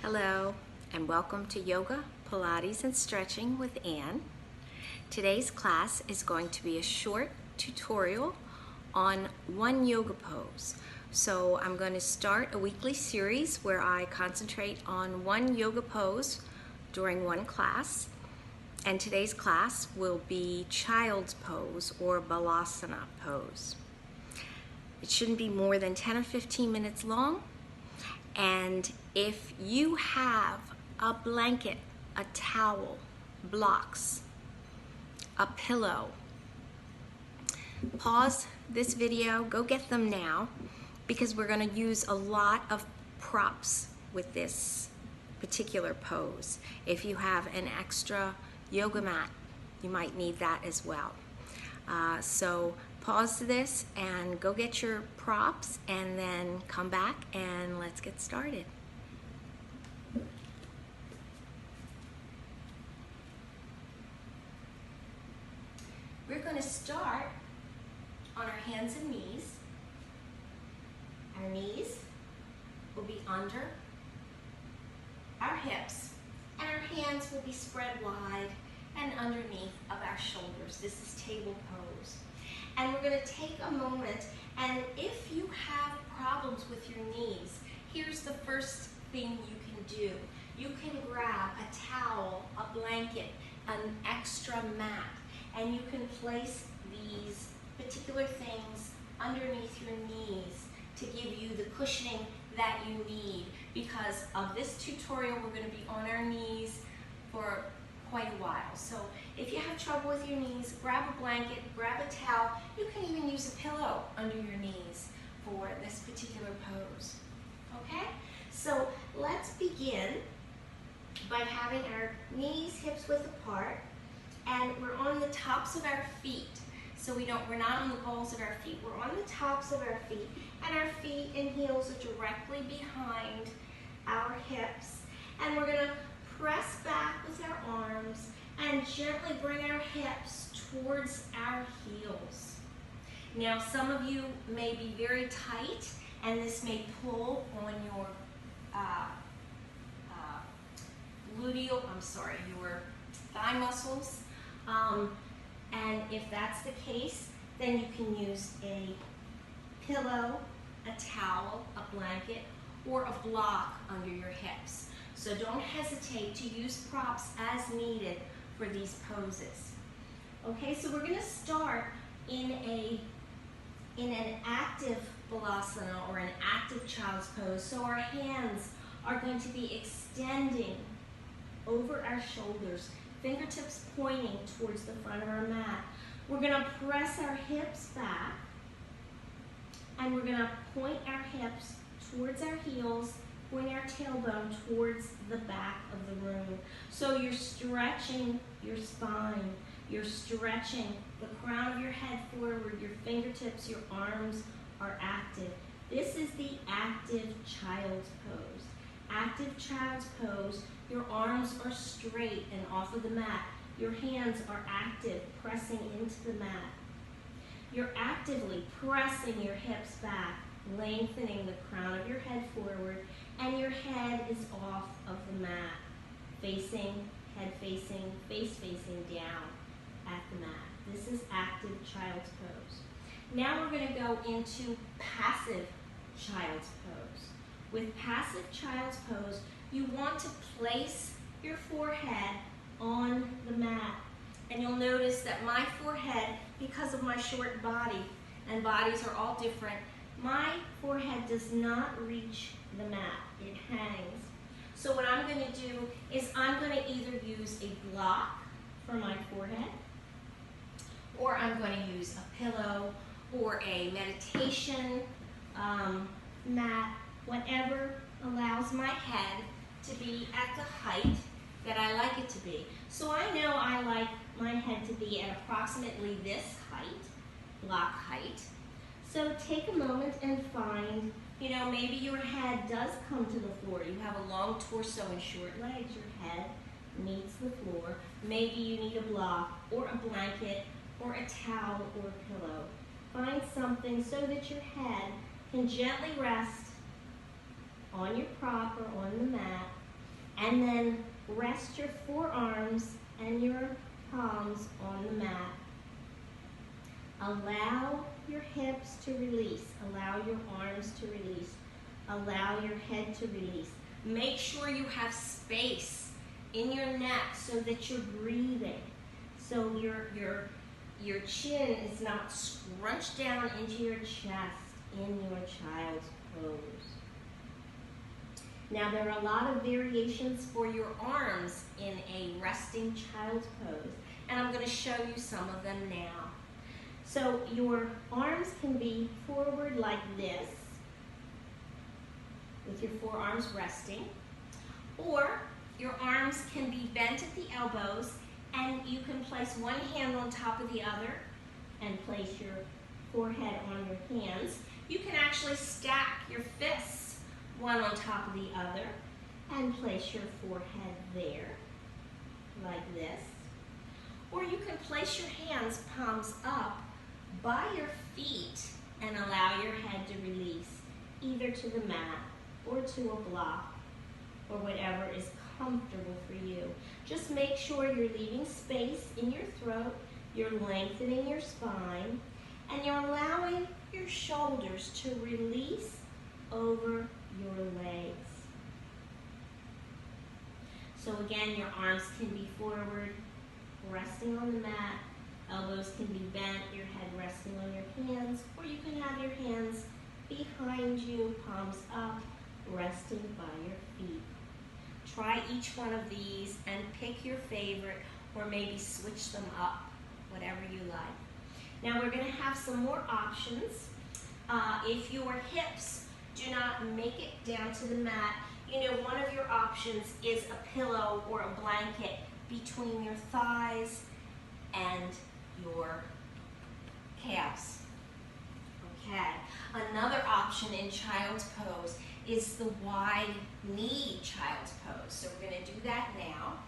Hello, and welcome to Yoga, Pilates, and Stretching with Anne. Today's class is going to be a short tutorial on one yoga pose. So I'm going to start a weekly series where I concentrate on one yoga pose during one class. And today's class will be child's pose or balasana pose. It shouldn't be more than 10 or 15 minutes long. And if you have a blanket, a towel, blocks, a pillow, pause this video, go get them now, because we're going to use a lot of props with this particular pose. If you have an extra yoga mat, you might need that as well. So pause this and go get your props and then come back and let's get started. We're going to start on our hands and knees. Our knees will be under our hips and our hands will be spread wide and underneath of our shoulders. This is table pose. And we're going to take a moment, and if you have problems with your knees, here's the first thing you can do. You can grab a towel, a blanket, an extra mat, and you can place these particular things underneath your knees to give you the cushioning that you need. Because of this tutorial, we're going to be on our knees for quite a while. So if you have trouble with your knees, grab a blanket, grab a towel. You can even use a pillow under your knees for this particular pose. Okay? So let's begin by having our knees hips width apart, and we're on the tops of our feet. So we're not on the balls of our feet. We're on the tops of our feet, and our feet and heels are directly behind our hips. And we're going to press back with our arms and gently bring our hips towards our heels. Now, some of you may be very tight, and this may pull on your your thigh muscles. And if that's the case, then you can use a pillow, a towel, a blanket, or a block under your hips. So don't hesitate to use props as needed for these poses. Okay, so we're going to start in an active balasana or an active child's pose. So our hands are going to be extending over our shoulders, fingertips pointing towards the front of our mat. We're going to press our hips back, and we're going to point our hips towards our heels, point our tailbone towards the back of the room. So you're stretching your spine, you're stretching the crown of your head forward, your fingertips, your arms are active. This is the active child's pose. Active child's pose, your arms are straight and off of the mat. Your hands are active, pressing into the mat. You're actively pressing your hips back, lengthening the crown of your head forward, and your head is off of the mat, facing, head facing, face facing down at the mat. This is active child's pose. Now we're going to go into passive child's pose. With passive child's pose, you want to place your forehead on the mat. And you'll notice that my forehead, because of my short body, and bodies are all different, my forehead does not reach the mat. It hangs. So what I'm going to do is I'm going to either use a block for my forehead, or I'm going to use a pillow or a meditation mat, whatever allows my head to be at the height that I like it to be. So I know I like my head to be at approximately this height, block height. So take a moment and find, maybe your head does come to the floor. You have a long torso and short legs. Your head meets the floor. Maybe you need a block or a blanket or a towel or a pillow. Find something so that your head can gently rest on your prop or on the mat, And then rest your forearms and your palms on the mat. Allow your hips to release. Allow your arms to release. Allow your head to release. Make sure you have space in your neck so that you're breathing. So your chin is not scrunched down into your chest in your child's pose. Now there are a lot of variations for your arms in a resting child's pose, and I'm going to show you some of them now. So your arms can be forward like this, with your forearms resting, or your arms can be bent at the elbows, and you can place one hand on top of the other and place your forehead on your hands. You can actually stack your fists one on top of the other and place your forehead there, like this. Or you can place your hands palms up by your feet and allow your head to release, either to the mat or to a block, or whatever is comfortable for you. Just make sure you're leaving space in your throat, you're lengthening your spine, and you're allowing your shoulders to release over your legs. So again, your arms can be forward, resting on the mat, elbows can be bent, your head resting on your hands, or you can have your hands behind you, palms up, resting by your feet. Try each one of these and pick your favorite, or maybe switch them up, whatever you like. Now we're going to have some more options. If your hips do not make it down to the mat, you know, one of your options is a pillow or a blanket between your thighs and your calves. Okay. Another option in child's pose is the wide knee child's pose. So we're going to do that now.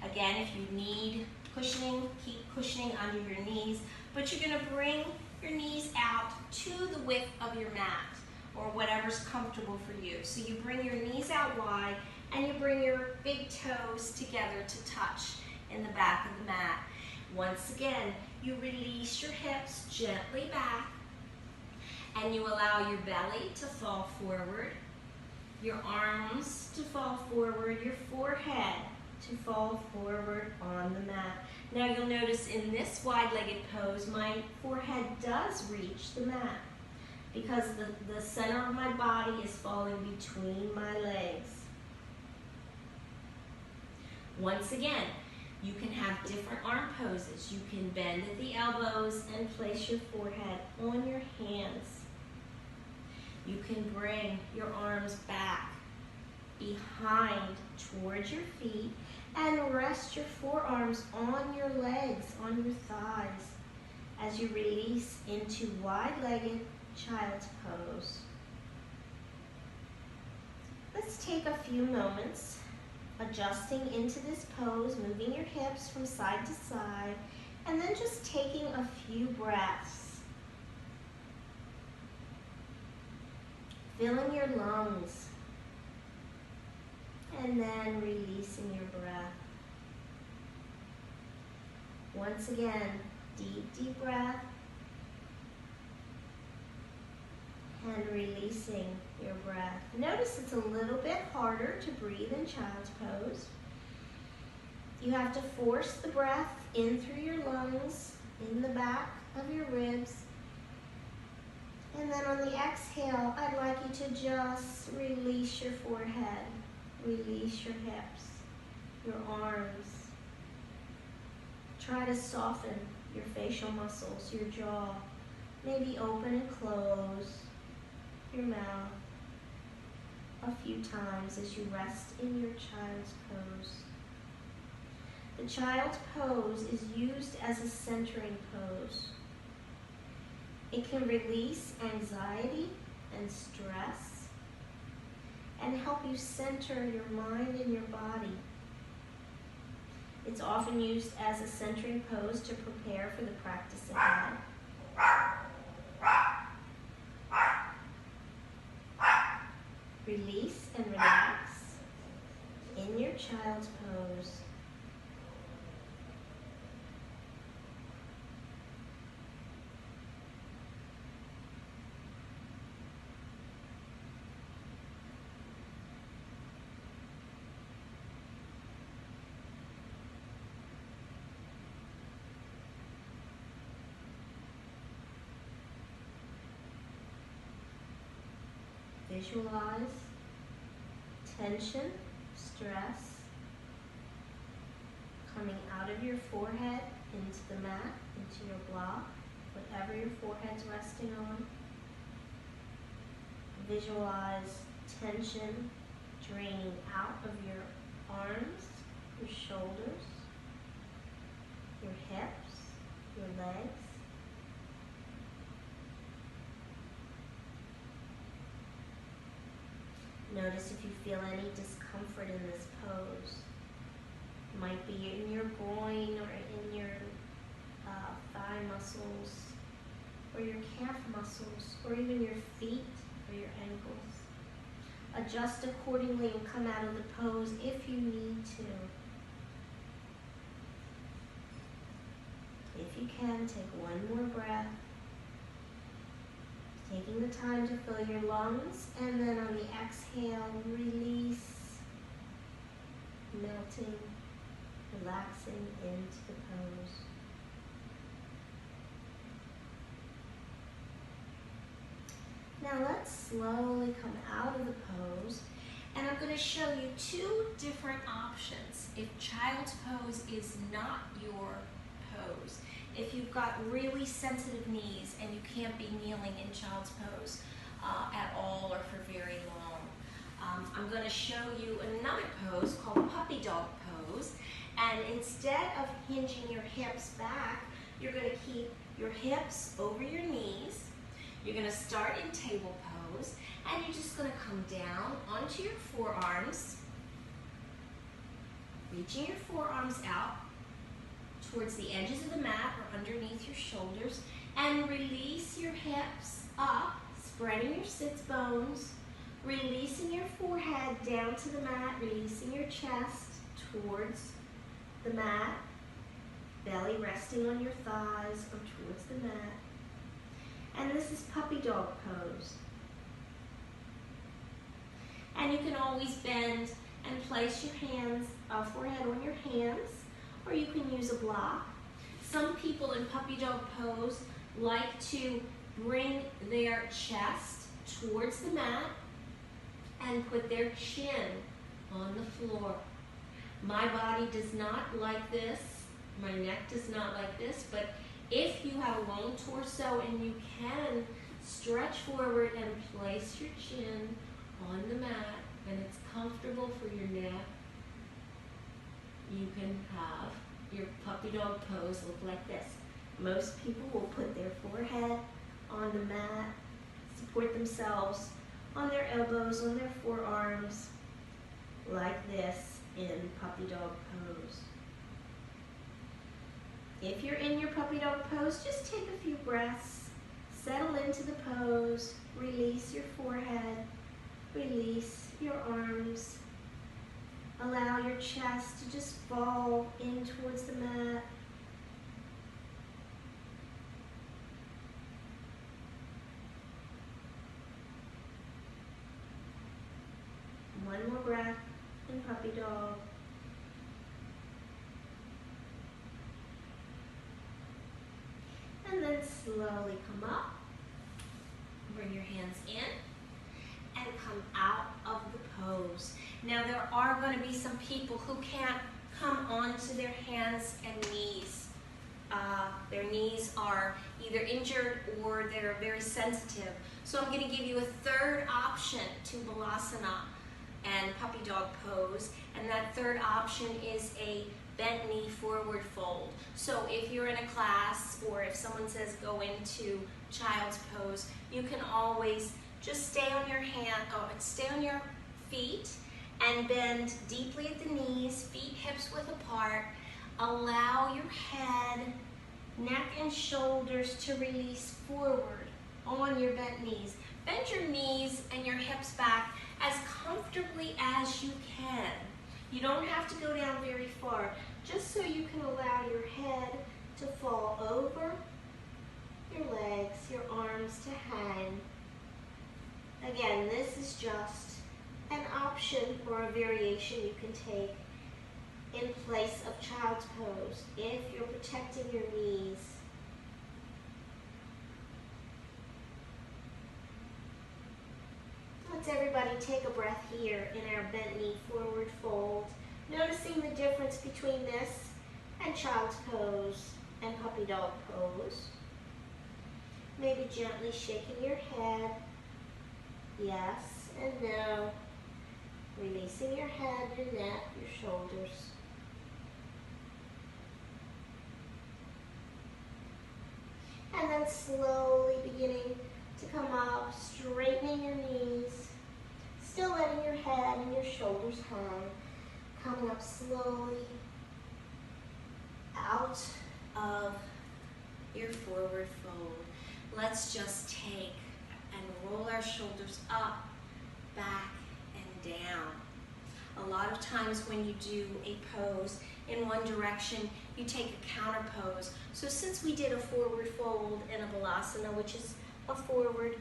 Again, if you need cushioning, keep cushioning under your knees, but you're going to bring your knees out to the width of your mat, or whatever's comfortable for you. So you bring your knees out wide, and you bring your big toes together to touch in the back of the mat. Once again, you release your hips gently back, and you allow your belly to fall forward, your arms to fall forward, your forehead to fall forward on the mat. Now you'll notice in this wide-legged pose, my forehead does reach the mat because the center of my body is falling between my legs. Once again, you can have different arm poses. You can bend at the elbows and place your forehead on your hands. You can bring your arms back behind towards your feet and rest your forearms on your legs, on your thighs, as you release into wide-legged child's pose. Let's take a few moments adjusting into this pose, moving your hips from side to side, and then just taking a few breaths. Filling your lungs, and then releasing your breath. Once again, deep breath, and releasing your breath. Notice it's a little bit harder to breathe in child's pose. You have to force the breath in through your lungs, in the back of your ribs. And then on the exhale, I'd like you to just release your forehead, release your hips, your arms. Try to soften your facial muscles, your jaw. Maybe open and close your mouth a few times as you rest in your child's pose. The child's pose is used as a centering pose. It can release anxiety and stress and help you center your mind and your body. It's often used as a centering pose to prepare for the practice ahead. Release and relax in your child's pose. Visualize tension, stress coming out of your forehead into the mat, into your block, whatever your forehead's resting on. Visualize tension draining out of your arms, your shoulders, your hips, your legs. Notice if you feel any discomfort in this pose. It might be in your groin or in your thigh muscles or your calf muscles or even your feet or your ankles. Adjust accordingly and come out of the pose if you need to. If you can, take one more breath. Taking the time to fill your lungs, and then on the exhale, release, melting, relaxing into the pose. Now let's slowly come out of the pose, and I'm going to show you two different options if child's pose is not your pose. If you've got really sensitive knees and you can't be kneeling in child's pose at all or for very long, I'm going to show you another pose called puppy dog pose. And instead of hinging your hips back, you're going to keep your hips over your knees. You're going to start in table pose, and you're just going to come down onto your forearms, reaching your forearms out towards the edges of the mat or underneath your shoulders, and release your hips up, spreading your sits bones, releasing your forehead down to the mat, releasing your chest towards the mat, belly resting on your thighs or towards the mat. And this is puppy dog pose. And you can always bend and place your hands, forehead on your hands, or you can use a block. Some people in puppy dog pose like to bring their chest towards the mat and put their chin on the floor. My body does not like this. My neck does not like this, but if you have a long torso and you can stretch forward and place your chin on the mat and it's comfortable for your neck, you can have your puppy dog pose look like this. Most people will put their forehead on the mat, support themselves on their elbows, on their forearms, like this in puppy dog pose. If you're in your puppy dog pose, just take a few breaths, settle into the pose, release your forehead, release your arms, allow your chest to just fall in towards the mat. One more breath in puppy dog. And then slowly come up, bring your hands in, and come out of the pose. Now there are going to be some people who can't come onto their hands and knees. Their knees are either injured or they're very sensitive. So I'm going to give you a third option to balasana and puppy dog pose, and that third option is a bent knee forward fold. So if you're in a class or if someone says go into child's pose, you can always just stay on your stay on your feet and bend deeply at the knees, feet hips width apart. Allow your head, neck and shoulders to release forward on your bent knees. Bend your knees and your hips back as comfortably as you can. You don't have to go down very far, just so you can allow your head to fall over your legs, your arms to hang. Again, this is just an option or a variation you can take in place of child's pose if you're protecting your knees. Let's everybody take a breath here in our bent knee forward fold, noticing the difference between this and child's pose and puppy dog pose. Maybe gently shaking your head, yes and no. Releasing your head, your neck, your shoulders. And then slowly beginning to come up, straightening your knees, still letting your head and your shoulders hang. Coming up slowly out of your forward fold. Let's just take and roll our shoulders up, back, and down. A lot of times when you do a pose in one direction, you take a counter pose. So since we did a forward fold in a balasana, which is a forward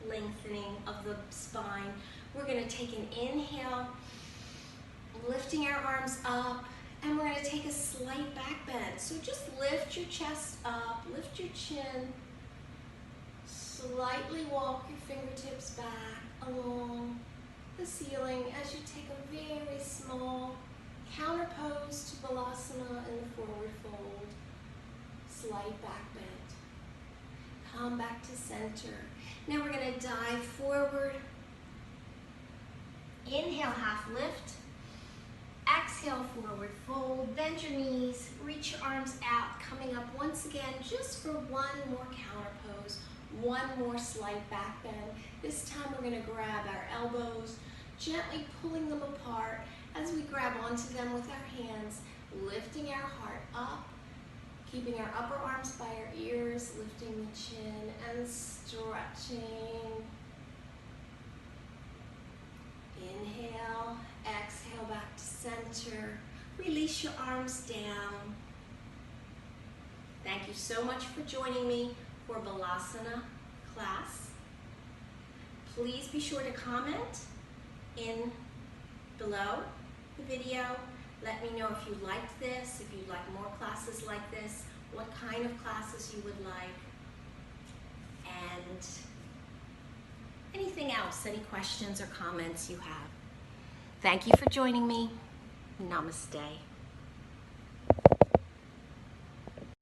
lengthening of the spine, we're going to take an inhale, lifting our arms up, and we're going to take a slight back bend. So just lift your chest up, lift your chin, slightly walk your fingertips back along the ceiling as you take a very small counter pose to balasana in the forward fold. Slight back bend. Come back to center. Now we're going to dive forward. Inhale, half lift. Exhale, forward fold. Bend your knees, reach your arms out, coming up once again just for one more counter pose, one more slight back bend. This time we're going to grab our elbows, gently pulling them apart as we grab onto them with our hands, lifting our heart up, keeping our upper arms by our ears, lifting the chin and stretching. Inhale, exhale back to center. Release your arms down. Thank you so much for joining me for balasana class. Please be sure to comment in below the video. Let me know if you liked this, if you'd like more classes like this, what kind of classes you would like, and anything else, any questions or comments you have. Thank you for joining me. Namaste.